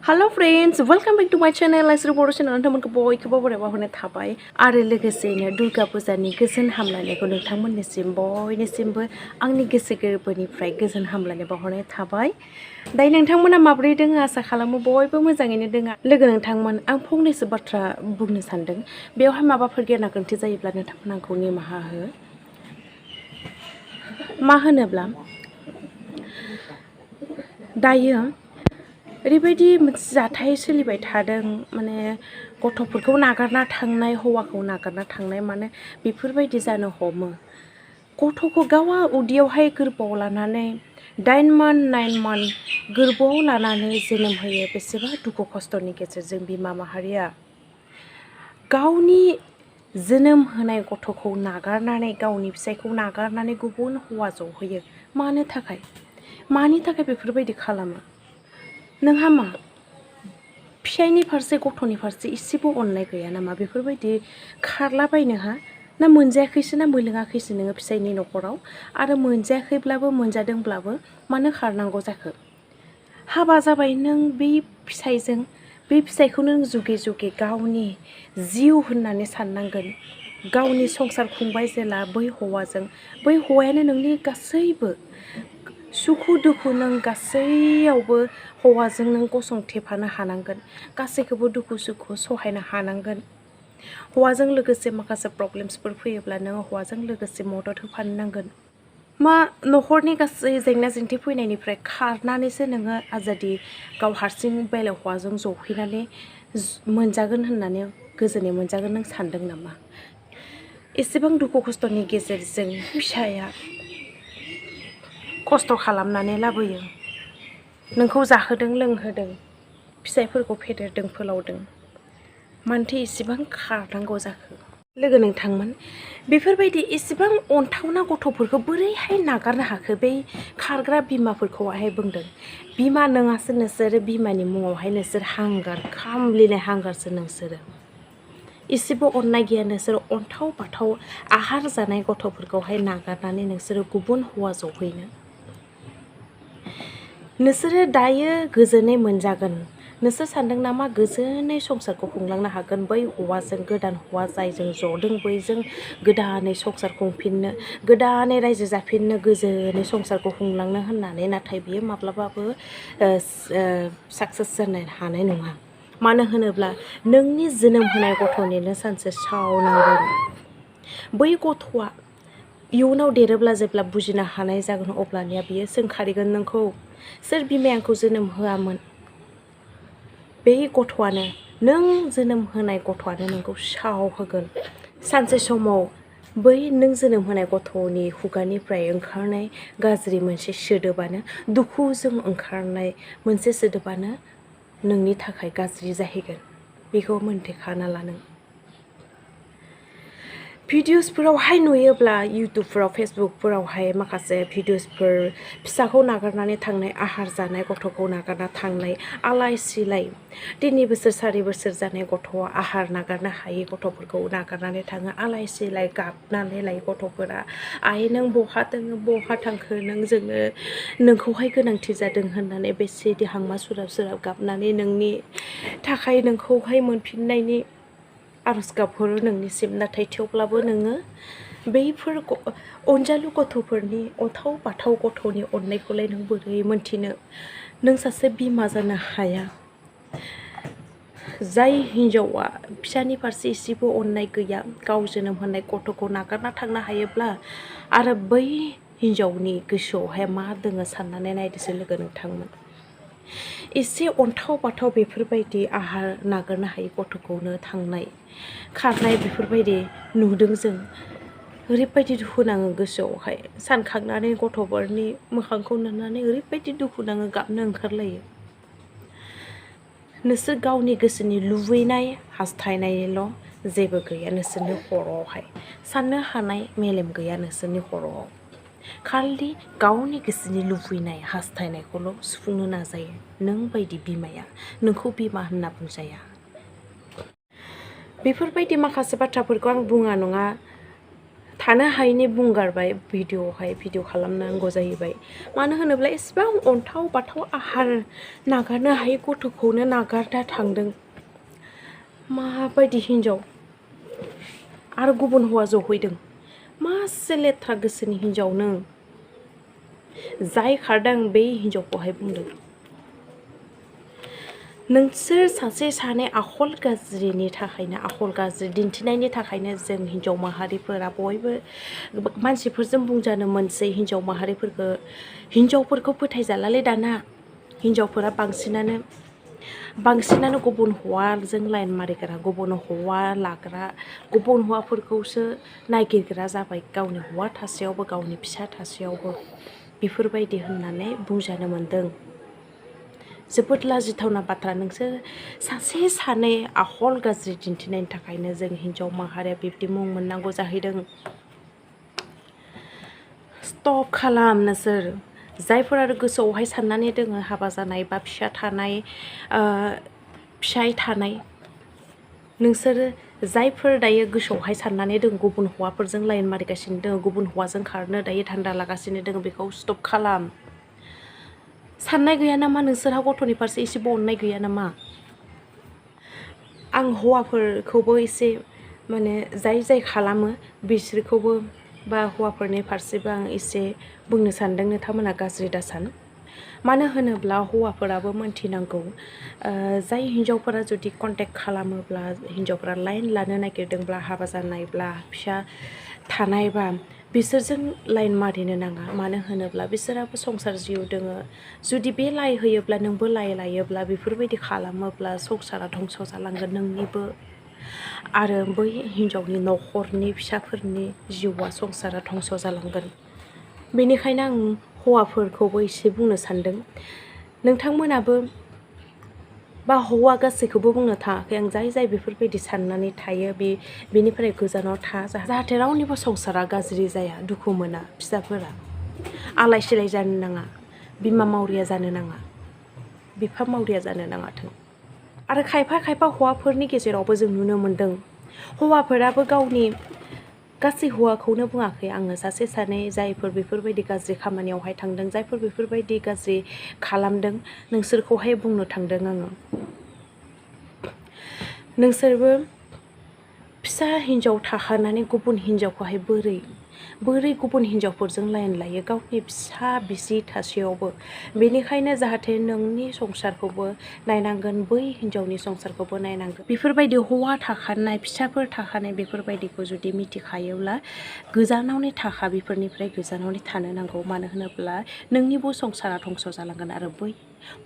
Hello friends welcome back to my channel आइसर बर' channel नोंथांमोनखौ बयखौबो बरायबा हरनाय थाबाय आरो लोगोसेनो दुर्गा फुजानि गोजोन हामलायनायखौ नोंथांमोननिसिम बयनिसिमबो आंनि गोसो गोरबोनिफ्राय गोजोन हामलायनाय बावहरनाय थाबाय दायो नोंथांमोना माबोरै दङ आसा खालामो बयबो मोजाङैनो दङ लोगो नोंथांमोन आं फंनैसो बाथ्रा बुंनो सानदों बेवहाय माबाफोर गेना गोरोन्थि जायोब्ला नोंथांमोन आंखौ निमाहा हो मा होनोब्ला दायो ओरैबायदि मोनसे जाथाय सोलिबाय थादों माने गथ'फोरखौ नागारना थांनाय हौवाखौ नागारना थांनाय माने बेफोरबायदि जानो हमो गथ'खौ गावा उदैयावहाय गोरबोआव लानानै 9 मान्थ 9 मान्थ गोरबोआव लानानै जोनोम होयो बेसेबा दुखु खस्थ'नि गेजेरजों बिमा माहारिया गावनि जोनोम होनाय गथ'खौ नागारनानै गावनि फिसायखौ नागारनानै गुबुन हौवा जहैयो मानि थाखाय बेफोरबायदि खालामो नोंहा मा फिसायनि फारसे गथ'नि फारसे इसेबो अननाय गैया नामा बेफोरबायदि खारलाबायनो हा ना मोनजायाखैसो ना मोनलोङाखैसो नोङो फिसायनि न'खराव आरो मोनजायाखैब्लाबो मोनजादोंब्लाबो मानो खारनांगौ जाखो हाबा जाबाय नों बे फिसायजों बे फिसायखौ नों जुगे जुगे गावनि जिउ होननानै साननांगोन गावनि संसार खुंबाय जेला बै हौवायानो नोंनि गासैबो सुखु दुखु नों गासैयावबो हौवाजों नों गसंथेफानो हानांगोन गासैखौबो दुखु सुखु सहायनो हानांगोन हौवाजों लोगोसे माखासे प्रब्लेम्सफोर फैयोब्ला नों हौवाजों लोगोसे मदद होफानो नांगोन मा न'खरनि गासै जेंना जेंथि फैनायनिफ्राय खारनानैसो नोङो आजादि गाव हारसिं बेलेग हौवाजों जफैनानै मोनजागोन होननानै गोजोनै मोनजागोन नों सानदों नामा एसेबां दुखु खस्थ'नि गेजेरजों फिसाया खस्थ' खालामनानै लाबोयो नोंखौ जाहोदों लोंहोदों फिसायफोरखौ फेदेरदों फोलावदों मानोथो इसेबां खारनांगौ जाखो लोगो नोंथांमोन बेफोरबायदि इसेबां अनथावना गथ'फोरखौ बोरैहाय नागारनो हाखो बै खारग्रा बिमाफोरखौहाय बुंदों बिमा नङासो नोंसोरो बिमानि मुङावहाय नोंसोर हांगार खामग्लिनाय हांगारसो नोंसोरो इसेबो अननाय गैया नोंसोर अन्थाव बाथाव आहार जानाय गथ'फोरखौहाय नागारनानै नोंसोरो गुबुन हौवा जहैनो नोंसोरो दायो गोजोनै मोनजागोन नोंसोर सानदों नामा गोजोनै संसारखौ खुंलांनो हागोन बै हौवाजों गोदान हौवा जायजों जदों बैजों गोदानै संसार खुंफिननो गोदानै रायजो जाफिननो गोजोनै संसारखौ खुंलांनो होननानै नाथाय बियो माब्लाबाबो साक्सेस जानो हानाय नङा मानो होनोब्ला नोंनि जोनोम होनाय गथ'निनो सानसे सावनांगोन बै गथ'आ इयुनाव देरोब्ला जेब्ला बुजिनो हानाय जागोन अब्लानिया बियो सोंखारिगोन नोंखौ सोर बिमाया आंखौ जोनोम होआमोन बे गथ'आनो नों जोनोम होनाय गथ'आनो नोंखौ साव होगोन सानसे समाव बै नों जोनोम होनाय गथ'नि खुगानिफ्राय ओंखारनाय गाज्रि मोनसे सोदोबानो दुखुजों ओंखारनाय मोनसे सोदोबानो नोंनि थाखाय गाज्रि जाहैगोन बेखौ मोनथिखाना ला नों भिडिअसफोरावहाय नुयोब्ला इउटुबफोराव फेसबुकफोरावहाय माखासे भिडिअसफोर फिसाखौ नागारनानै थांनाय आहार जानाय गथ'खौ नागारना थांनाय आलाय सिलाय 3 बोसोर 4 बोसोर जानाय गथ'आ आहार नागारनो हायै गथ'फोरखौ नागारनानै थाङो आलाय सिलाय गाबनानै लायो गथ'फोरा आइ नों बहा दङ बहा थांखो जोङो नोंखौहाय गोनांथि जादों होननानै बेसेदि हांमा सुराब सुराब गाबनानै नोंनि थाखाय नोंखौहाय मोनफिननायनि आरज गाबहरो नोंनिसिम नाथाय थेवब्लाबो नोङो बैफोर अनजालु गथ'फोरनि अन्थाव बाथाव गथ'नि अननायखौलाय नों बोरै मोनथिनो नों सासे बिमा जानो हाया जाय हिन्जावा फिसानि फारसे एसेबो अननाय गैया गाव जोनोम होनाय गथ'खौ नागारना थांनो हायोब्ला आरो बै हिन्जावनि गोसोआवहाय मा दङ साननानै नायदोसो लोगो नोंथांमोन एसे अन्थाव बाथाव बेफोरबायदि आहार नागारनो हायै गथ'खौनो थांनाय खारनाय बेफोरबायदि नुदों जों ओरैबायदि दुखु नाङो गोसोआवहाय सानखांनानै गथ'फोरनि मोखांखौ नुनानै ओरैबायदि दुखु नाङो गाबनो ओंखारलायो नोंसोर गावनि गोसोनि लुबैनाय हास्थायनायल' जेबो गैया नोंसोरनि खर'आवहाय साननो हानाय मेलेम गैया नोंसोरनि खर'आव खालि गावनि गोसोनि लुबैनाय हास्थायनायखौल' सुफुंनो नाजायो नों बायदि बिमाया नोंखौ बिमा होनना बुंजाया बेफोरबायदि माखासे बाथ्राफोरखौ आं बुङा नङा थानो हायैनि बुंगारबाय भिडिअ खालामनांगौ जाहैबाय। मानो होनोब्ला एसेबां अन्थाव बाथाव आहार नागारनो हायै गथ'खौनो नागारना थांदों। माबायदि हिन्जाव आरो गुबुन हौवा जहैदों। मासे लेथ्रा गोसोनि हिन्जाव नों। जाय खारदों बे हिन्जावखौहाय बुंदों। नोंसोर सासे सानै आखल गाज्रिनि थाखायनो आखल गाज्रि दिन्थिनायनि थाखायनो जों हिन्जाव माहारिफोरा बयबो मानसिफोरजों बुंजानो मोनसै हिन्जावफोरखौ फोथायजालालै दाना। हिन्जावफोरा बांसिनानो गुबुन हौवाजों लाइन मारिग्रा, गुबुन हौवा लाग्रा, गुबुन हौवाफोरखौसो नागिरग्रा जाबाय गावनि हौवा थासेयावबो गावनि फिसा थासेयावबो बेफोरबायदि होननानै बुंजानो मोन्दों। जोबोद लाजिथावना बाथ्रा। नोंसोर सासे सानै आखल गाज्रि दिन्थिनायनि थाखायनो जों हिन्जाव माहारिया बिब्दि मुं मोननांगौ जाहैदों। स्टप खालाम नोंसोर जायफोर आरो गोसोआवहाय साननानै दोङो हाबा जानाय बा फिसाय थानाय। नोंसोरो जायफोर दायो गोसोआवहाय साननानै दं गुबुन हौवाफोरजों लाइन मारिगासिनो दङ, गुबुन हौवाजों खारनो दायो धान्दा लागासिनो दङ, बेखौ स्टप खालाम। साननाय गैया नामा नोंसोरहा गथ'नि फारसे एसेबो अननाय गैया नामा? आं हौवाफोरखौबो एसे जाय खालामो बिसोरखौबो बा हौवाफोरनि फारसेबो आं एसे बुंनो सानदों, नोंथांमोना गाज्रि दासान। मानो होनोब्ला हौवाफोराबो मोनथिनांगौ जाय हिन्जावफोरा जुदि कन्टेक्ट खालामोब्ला, हिन्जावफोरा लाइन लानो नागिरदोंब्ला, हाबा जानायब्ला, फिसा थानायबा बिसोरजों लाइन मारिनो नाङा। मानो होनोब्ला बिसोराबो संसार जिउ दोङो। जुदि बे लाइ होयोब्ला नोंबो लाइ लायोब्ला बेफोरबायदि खालामोब्ला संसारा धंस जालांगोन नोंनिबो आरो बै हिन्जावनि न'खरनि फिसाफोरनि जिउआ संसारा धंस जालांगोन। बेनिखायनो आं हौवाफोरखौबो एसे बुंनो सानदों, नोंथांमोनाबो बा हौवा गासैखौबो बुंनो थाङाखै आं, जाय बेफोरबायदि साननानै थायो बेनिफ्राय गोजानाव था, जाहाथे रावनिबो संसारा गाज्रि जाया, दुखु मोना, फिसाफोरा आलाय सिलाय जानो नाङा, बिमा मावरिया जानो नाङा, बिफा मावरिया जानो नाङाथों। आरो खायफा हौवाफोरनि गेजेरावबो जों नुनो मोन्दों, हौवाफोराबो गासै हौवाखौनो बुङाखै आङो, सासे सानै जायफोर बेफोरबायदि गाज्रि खामानियावहाय थांदों, जायफोर बेफोरबायदि गाज्रि खालामदों, नोंसोरखौहाय बुंनो थांदों आङो। नोंसोरबो फिसा हिन्जाव थाखानानै गुबुन हिन्जावखौहाय बोरै गुबुन हिन्जावफोरजों लाइन लायो गावनि फिसा बिसि थासेयावबो। बेनिखायनो जाहाथे नोंनि संसारखौबो नायनांगोन, बै हिन्जावनि संसारखौबो नायनांगोन। बेफोरबायदि हौवा थाखानाय, फिसाफोर थाखानाय बेफोरबायदिखौ जुदि मिथिखायोब्ला बेफोरनिफ्राय गोजानावनो थानो नांगौ। मानो होनोब्ला नोंनिबो संसारा धंस जालांगोन आरो बै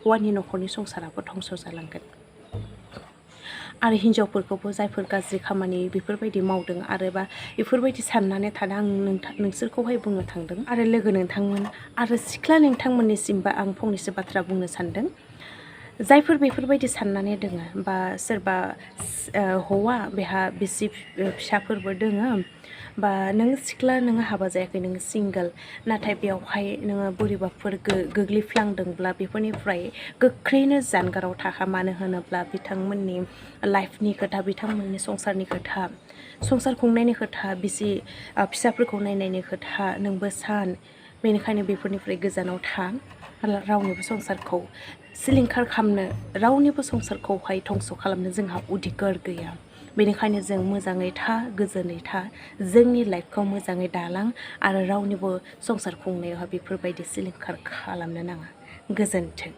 हौवानि न'खरनि संसाराबो धंस जालांगोन। आरो हिन्जावफोरखौबो जायफोर गाज्रि खामानि बेफोरबायदि मावदों आरोबा बेफोरबायदि साननानै थादों, आं नोंसोरखौहाय बुंनो थांदों। आरो लोगो नोंथांमोन आरो सिख्ला नोंथांमोननिसिमबो आं फंनैसो बाथ्रा बुंनो सानदों। जायफोर बेफोरबायदि साननानै दोङो बा सोरबा हौवा बेहा बिसि फिसाफोरबो दोङो, बा नों सिख्ला, नोङो हाबा जायाखै, नोङो सिंगोल, नाथाय बेवहाय नोङो बोरैबाफोर गोग्लैफ्लांदोंब्ला बेफोरनिफ्राय गोख्रैनो जानगाराव थाखा। मानो होनोब्ला बिथांमोननि लाइफनि खोथा, बिथांमोननि संसारनि खोथा, संसार खुंनायनि खोथा, फिसाफोरखौ नायनायनि खोथा नोंबो सान। बेनिखायनो बेफोरनिफ्राय गोजानाव था। रावनिबो संसारखौ सिलिंखार खालामनो, रावनिबो संसारखौहाय धंस खालामनो जोंहा उदिगर गैया। बेनिखायनो जों मोजाङै था, गोजोनै था, जोंनि लाइफखौ मोजाङै दालां आरो रावनिबो संसार खुंनायावहाय बेफोरबायदि सिलिंखार खालामनो नाङा। गोजोन्थों।